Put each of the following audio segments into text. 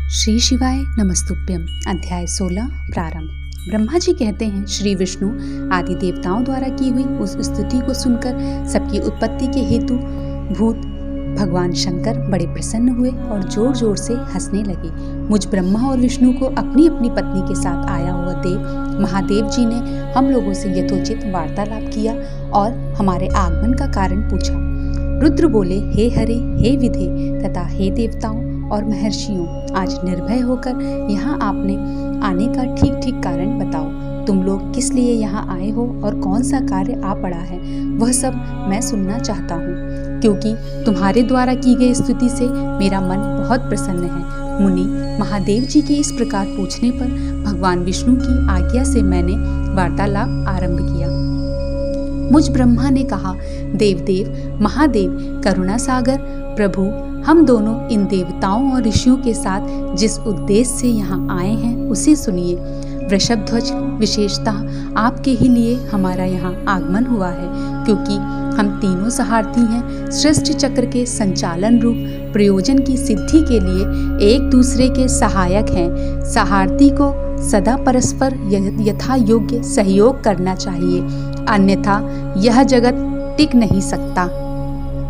श्री शिवाय नमस्तुभ्यम। अध्याय 16 प्रारंभ। ब्रह्मा जी कहते हैं, श्री विष्णु आदि देवताओं द्वारा की हुई उस स्तुति को सुनकर सबकी उत्पत्ति के हेतु भूत भगवान शंकर बड़े प्रसन्न हुए और जोर जोर से हंसने लगे। मुझ ब्रह्मा और विष्णु को अपनी अपनी पत्नी के साथ आया हुआ देव महादेव जी ने हम लोगों से यथोचित वार्तालाप किया और हमारे आगमन का कारण पूछा। रुद्र बोले, हे हरे, हे विधे तथा हे देवताओं और महर्षियों, आज निर्भय होकर यहाँ आपने आने का ठीक ठीक कारण बताओ। तुम लोग किस लिए यहाँ आए हो और कौन सा कार्य आ पड़ा है, वह सब मैं सुनना चाहता हूँ, क्योंकि तुम्हारे द्वारा की गई स्तुति से मेरा मन बहुत प्रसन्न है। मुनि महादेव जी के इस प्रकार पूछने पर भगवान विष्णु की आज्ञा से मैंने वार्तालाप आरंभ किया। मुझ ब्रह्मा ने कहा, देवदेव महादेव करुणा सागर प्रभु, हम दोनों इन देवताओं और ऋषियों के साथ जिस उद्देश्य से यहाँ आए हैं उसे सुनिए। वृषभध्वज विशेषतः आपके ही लिए हमारा यहाँ आगमन हुआ है, क्योंकि हम तीनों सहारथी हैं। सृष्टि चक्र के संचालन रूप प्रयोजन की सिद्धि के लिए एक दूसरे के सहायक हैं। सहारथी को सदा परस्पर यथा योग्य सहयोग करना चाहिए, अन्यथा यह जगत टिक नहीं सकता।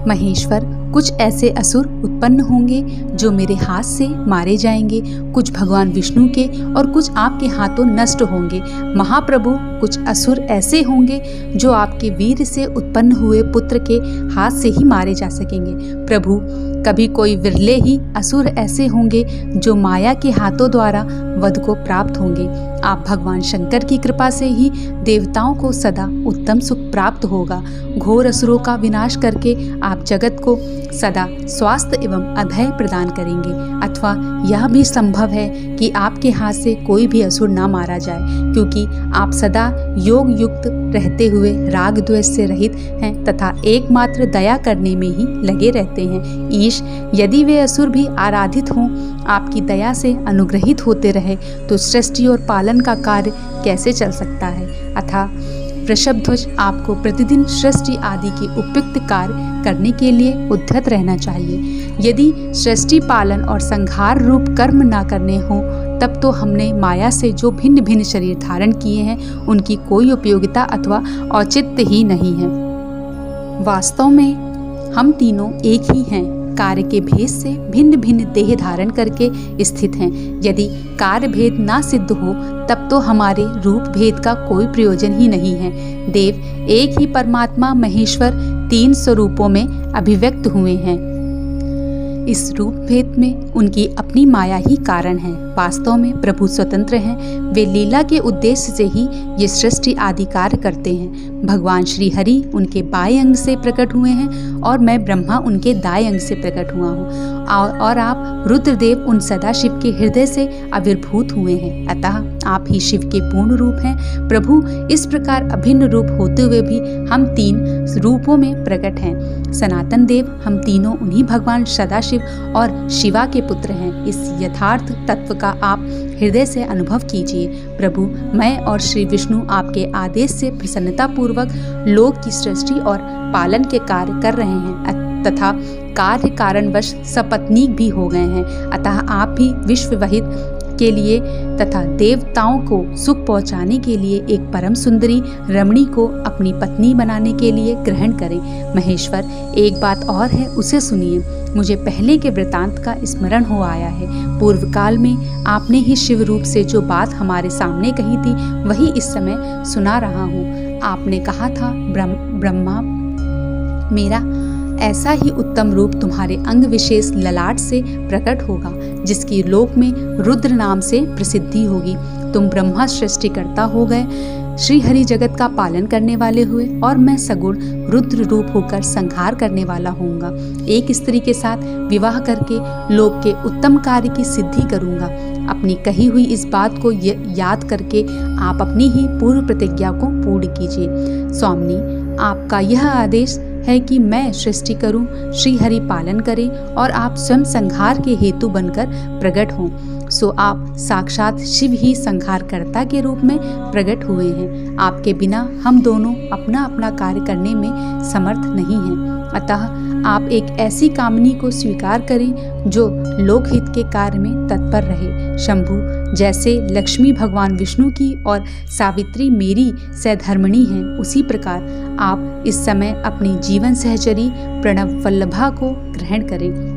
महेश्वर, कुछ ऐसे असुर उत्पन्न होंगे जो मेरे हाथ से मारे जाएंगे, कुछ भगवान विष्णु के और कुछ आपके हाथों नष्ट होंगे। महाप्रभु, कुछ असुर ऐसे होंगे जो आपके वीर से उत्पन्न हुए पुत्र के हाथ से ही मारे जा सकेंगे। प्रभु, कभी कोई विरले ही असुर ऐसे होंगे जो माया के हाथों द्वारा वध को प्राप्त होंगे। आप भगवान शंकर की कृपा से ही देवताओं को सदा उत्तम सुख प्राप्त होगा। घोर असुरों का विनाश करके आप जगत को सदा स्वास्थ्य एवं अभय प्रदान करेंगे, अथवा यह भी संभव है कि आपके हाथ से कोई भी असुर ना मारा जाए, क्योंकि आप सदा योग युक्त रहते हुए राग द्वेष से रहित हैं तथा एकमात्र दया करने में ही लगे रहते हैं। ईश, यदि वे असुर भी आराधित हों, आपकी दया से अनुग्रहित होते रहे तो सृष्टि और पालन का कार्य कैसे चल सकता है। अतः वृषभध्वज, आपको प्रतिदिन सृष्टि आदि के उपयुक्त कार्य करने के लिए उद्यत रहना चाहिए। यदि सृष्टि पालन और संहार रूप कर्म न करने हो, तब तो हमने माया से जो भिन्न भिन्न शरीर धारण किए हैं उनकी कोई उपयोगिता अथवा औचित्य ही नहीं है। वास्तव में हम तीनों एक ही हैं, कार्य के भेद से भिन्न भिन्न देह धारण करके स्थित हैं। यदि कार्य भेद ना सिद्ध हो, तब तो हमारे रूप भेद का कोई प्रयोजन ही नहीं है। देव, एक ही परमात्मा महेश्वर तीन स्वरूपों में अभिव्यक्त हुए हैं। इस रूप भेद में उनकी अपनी माया ही कारण है। वास्तव में प्रभु स्वतंत्र हैं, वे लीला के उद्देश्य से ही ये सृष्टि आदि कार्य करते हैं। भगवान श्री हरि उनके बाएं अंग से प्रकट हुए हैं और मैं ब्रह्मा उनके दाएं अंग से प्रकट हुआ हूँ, और आप रुद्रदेव उन सदाशिव के हृदय से आविर्भूत हुए हैं। अतः आप ही शिव के पूर्ण रूप हैं। प्रभु, इस प्रकार अभिन्न रूप होते हुए भी हम तीन रूपों में प्रकट हैं। सनातन देव, हम तीनों उन्हीं भगवान सदाशिव और शिवा के पुत्र हैं। इस यथार्थ तत्व का आप हृदय से अनुभव कीजिए। प्रभु, मैं और श्री विष्णु आपके आदेश से प्रसन्नता पूर्वक लोक की सृष्टि और पालन के कार्य कर रहे हैं तथा कार्य कारणवश सपत्नीक भी हो गए हैं। अतः आप भी विश्व वहित के लिए तथा देवताओं को सुख पहुंचाने के लिए एक परम सुंदरी रमणी को अपनी पत्नी बनाने के लिए ग्रहण करें। महेश्वर, एक बात और है, उसे सुनिए। मुझे पहले के वृतांत का स्मरण हो आया है। पूर्व काल में आपने ही शिव रूप से जो बात हमारे सामने कही थी, वही इस समय सुना रहा हूँ। आपने कहा था, ब्रह्मा, मेरा ऐसा ही उत्तम रूप तुम्हारे अंग विशेष ललाट से प्रकट होगा, जिसकी लोक में रुद्र नाम से प्रसिद्धि होगी। तुम ब्रह्मा सृष्टिकर्ता हो गए, श्री हरि जगत का पालन करने वाले हुए, और मैं सगुण रुद्र रूप होकर संहार करने वाला होऊंगा। एक स्त्री के साथ विवाह करके लोक के उत्तम कार्य की सिद्धि करूंगा। अपनी कही हुई इस बात को याद करके आप अपनी ही पूर्व प्रतिज्ञा को पूर्ण कीजिए। स्वामिनी, आपका यह आदेश है कि मैं सृष्टि करूं, श्री हरि पालन करें और आप स्वयं संहार के हेतु बनकर प्रकट हों। सो आप साक्षात शिव ही संहारकर्ता के रूप में प्रकट हुए हैं। आपके बिना हम दोनों अपना अपना कार्य करने में समर्थ नहीं हैं। अतः आप एक ऐसी कामनी को स्वीकार करें जो लोकहित के कार्य में तत्पर रहे। शंभु, जैसे लक्ष्मी भगवान विष्णु की और सावित्री मेरी सहधर्मिणी हैं, उसी प्रकार आप इस समय अपनी जीवन सहचरी प्रणव वल्लभा को ग्रहण करें।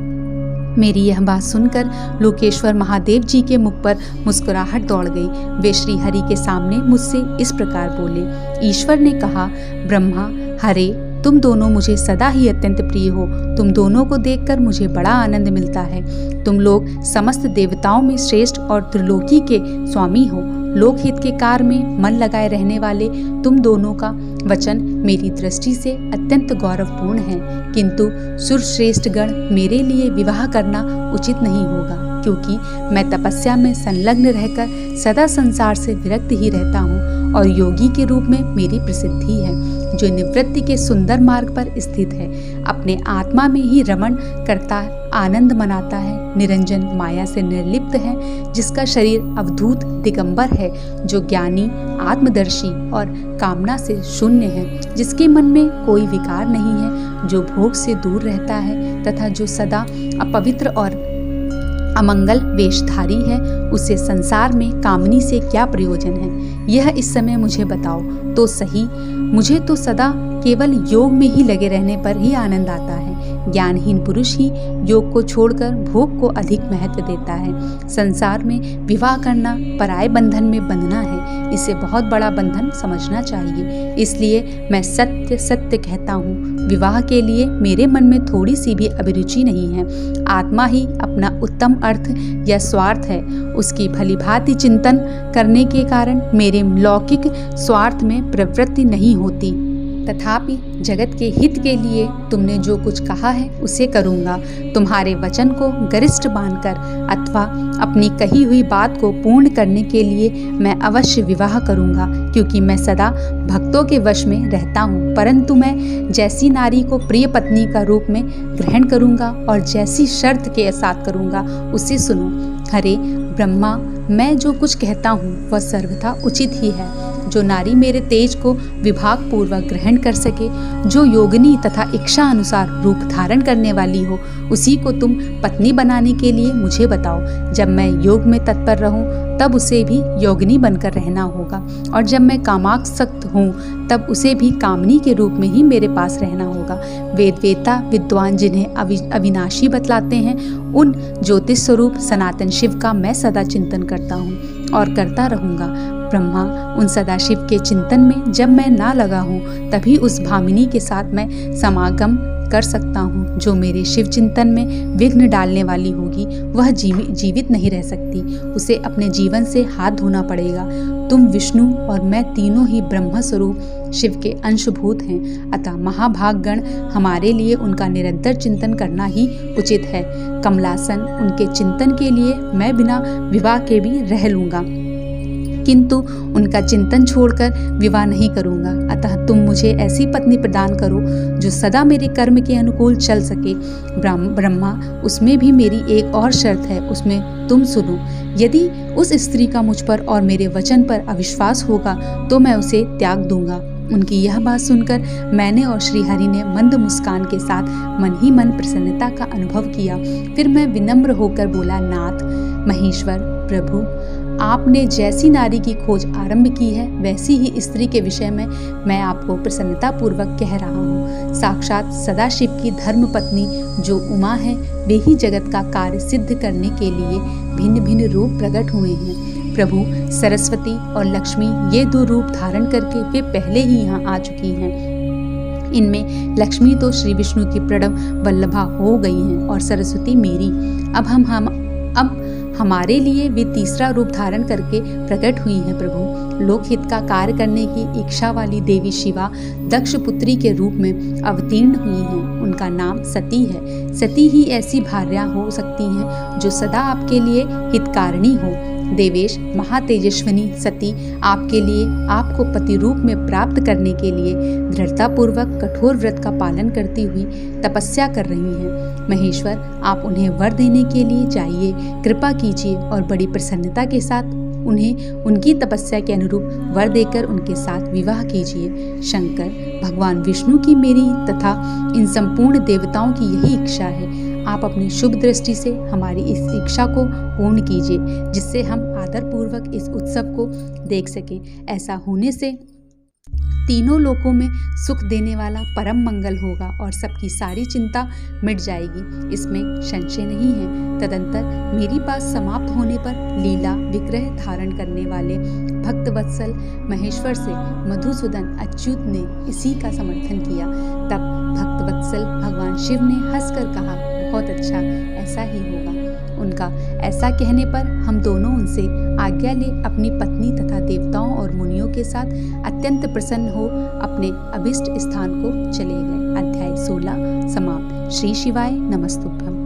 मेरी यह बात सुनकर लोकेश्वर महादेव जी के मुख पर मुस्कुराहट दौड़ गई। वे श्री हरि के सामने मुझसे इस प्रकार बोले। ईश्वर ने कहा, ब्रह्मा, हरे, तुम दोनों मुझे सदा ही अत्यंत प्रिय हो। तुम दोनों को देखकर मुझे बड़ा आनंद मिलता है। तुम लोग समस्त देवताओं में श्रेष्ठ और त्रिलोकी के स्वामी हो। लोकहित के कार्य में मन लगाए रहने वाले तुम दोनों का वचन मेरी दृष्टि से अत्यंत गौरवपूर्ण है, किंतु सुरश्रेष्ठ गण मेरे लिए विवाह करना उचित नहीं होगा, क्योंकि मैं तपस्या में संलग्न रहकर सदा संसार से विरक्त ही रहता हूँ और योगी के रूप में मेरी प्रसिद्धि है, जो निवृत्ति के सुंदर मार्ग पर स्थित है, अपने आत्मा में ही रमण करता आनंद मनाता है, निरंजन माया से निर्लिप्त है, जिसका शरीर अवधूत दिगंबर है, जो ज्ञानी, आत्मदर्शी और कामना से शून्य है, जिसके मन में कोई विकार नहीं है, जो भोग से दूर रहता है तथा जो सदा अपवित्र और अमंगल वेशधारी है, उसे संसार में कामनी से क्या प्रयोजन है, यह इस समय मुझे बताओ तो सही। मुझे तो सदा केवल योग में ही लगे रहने पर ही आनंद आता है। ज्ञानहीन पुरुष ही योग को छोड़कर भोग को अधिक महत्व देता है। संसार में विवाह करना पराये बंधन में बंधना है, इसे बहुत बड़ा बंधन समझना चाहिए। इसलिए मैं सत्य सत्य कहता हूँ, विवाह के लिए मेरे मन में थोड़ी सी भी अभिरुचि नहीं है। आत्मा ही अपना उत्तम अर्थ या स्वार्थ है। उसकी भलीभांति चिंतन करने के कारण मेरे लौकिक स्वार्थ में प्रवृत्ति नहीं होती। तथापि जगत के हित के लिए तुमने जो कुछ कहा है उसे करूँगा। तुम्हारे वचन को गरिष्ठ मानकर अथवा अपनी कही हुई बात को पूर्ण करने के लिए मैं अवश्य विवाह करूँगा, क्योंकि मैं सदा भक्तों के वश में रहता हूँ। परंतु मैं जैसी नारी को प्रिय पत्नी का रूप में ग्रहण करूँगा और जैसी शर्त के साथ करूँगा उसे सुनो। हरे ब्रह्मा, मैं जो कुछ कहता हूँ वह सर्वथा उचित ही है। जो नारी मेरे तेज को विभाग पूर्वक ग्रहण कर सके, जो योगिनी तथा इच्छा अनुसार रूप धारण करने वाली हो, उसी को तुम पत्नी बनाने के लिए मुझे बताओ। जब मैं योग में तत्पर रहूं तब उसे भी योगिनी बनकर रहना होगा, और जब मैं कामासक्त हूँ तब उसे भी कामनी के रूप में ही मेरे पास रहना होगा। वेदवेता विद्वान जिन्हें अविनाशी बतलाते हैं, उन ज्योतिष स्वरूप सनातन शिव का मैं सदा चिंतन करता हूँ और करता रहूँगा। ब्रह्मा, उन सदाशिव के चिंतन में जब मैं ना लगा हूँ तभी उस भामिनी के साथ मैं समागम कर सकता हूँ। जो मेरे शिव चिंतन में विघ्न डालने वाली होगी वह जीवित नहीं रह सकती, उसे अपने जीवन से हाथ धोना पड़ेगा। तुम विष्णु और मैं तीनों ही ब्रह्म स्वरूप शिव के अंशभूत हैं, अतः महाभागगण हमारे लिए उनका निरंतर चिंतन करना ही उचित है। कमलासन, उनके चिंतन के लिए मैं बिना विवाह के भी रह लूँगा, किंतु उनका चिंतन छोड़कर विवाह नहीं करूंगा। अतः तुम मुझे ऐसी पत्नी प्रदान करो जो सदा मेरे कर्म के अनुकूल चल सके। ब्रह्मा, उसमें भी मेरी एक और शर्त है, उसमें तुम सुनो। यदि उस स्त्री का मुझ पर और मेरे वचन पर अविश्वास होगा तो मैं उसे त्याग दूंगा। उनकी यह बात सुनकर मैंने और श्रीहरि ने मंद मुस्कान के साथ मन ही मन प्रसन्नता का अनुभव किया। फिर मैं विनम्र होकर बोला, नाथ, महेश्वर, प्रभु, आपने जैसी नारी की खोज आरंभ की है वैसी ही स्त्री के विषय में मैं आपको प्रसन्नता पूर्वक कह रहा हूँ। साक्षात सदाशिव की धर्म पत्नी जो उमा है, वे ही जगत का कार्य सिद्ध करने के लिए भिन्न भिन्न रूप प्रकट हुए हैं। प्रभु सरस्वती और लक्ष्मी, ये दो रूप धारण करके वे पहले ही यहाँ आ चुकी हैं। इनमें लक्ष्मी तो श्री विष्णु की प्रणव वल्लभा हो गई हैं और सरस्वती मेरी। अब हमारे लिए वे तीसरा रूप धारण करके प्रकट हुई हैं। प्रभु, लोकहित का कार्य करने की इच्छा वाली देवी शिवा दक्ष पुत्री के रूप में अवतीर्ण हुई हैं। उनका नाम सती है। सती ही ऐसी भार्या हो सकती हैं जो सदा आपके लिए हितकारिणी हो। देवेश महातेजस्विनी सती आपके लिए आपको पति रूप में प्राप्त करने के लिए दृढ़तापूर्वक कठोर व्रत का पालन करती हुई तपस्या कर रही हैं। महेश्वर, आप उन्हें वर देने के लिए जाइए, कृपा कीजिए और बड़ी प्रसन्नता के साथ उन्हें उनकी तपस्या के अनुरूप वर देकर उनके साथ विवाह कीजिए। शंकर, भगवान विष्णु की मेरी तथा इन संपूर्ण देवताओं की यही इच्छा है। आप अपनी शुभ दृष्टि से हमारी इस इच्छा को पूर्ण कीजिए, जिससे हम आदरपूर्वक इस उत्सव को देख सकें। ऐसा होने से तीनों लोकों में सुख देने वाला परम मंगल होगा और सबकी सारी चिंता मिट जाएगी, इसमें संशय नहीं है। तदंतर मेरी बात समाप्त होने पर लीला विग्रह धारण करने वाले भक्तवत्सल महेश्वर से मधुसूदन अच्युत ने इसी का समर्थन किया। तब भक्तवत्सल भगवान शिव ने हंसकर कहा, बहुत अच्छा, ऐसा ही होगा। उनका ऐसा कहने पर हम दोनों उनसे आज्ञा ले अपनी पत्नी तथा देवताओं और मुनियों के साथ अत्यंत प्रसन्न हो अपने अभिष्ट स्थान को चले गए। अध्याय 16 समाप्त। श्री शिवाय नमस्तुभ्यम।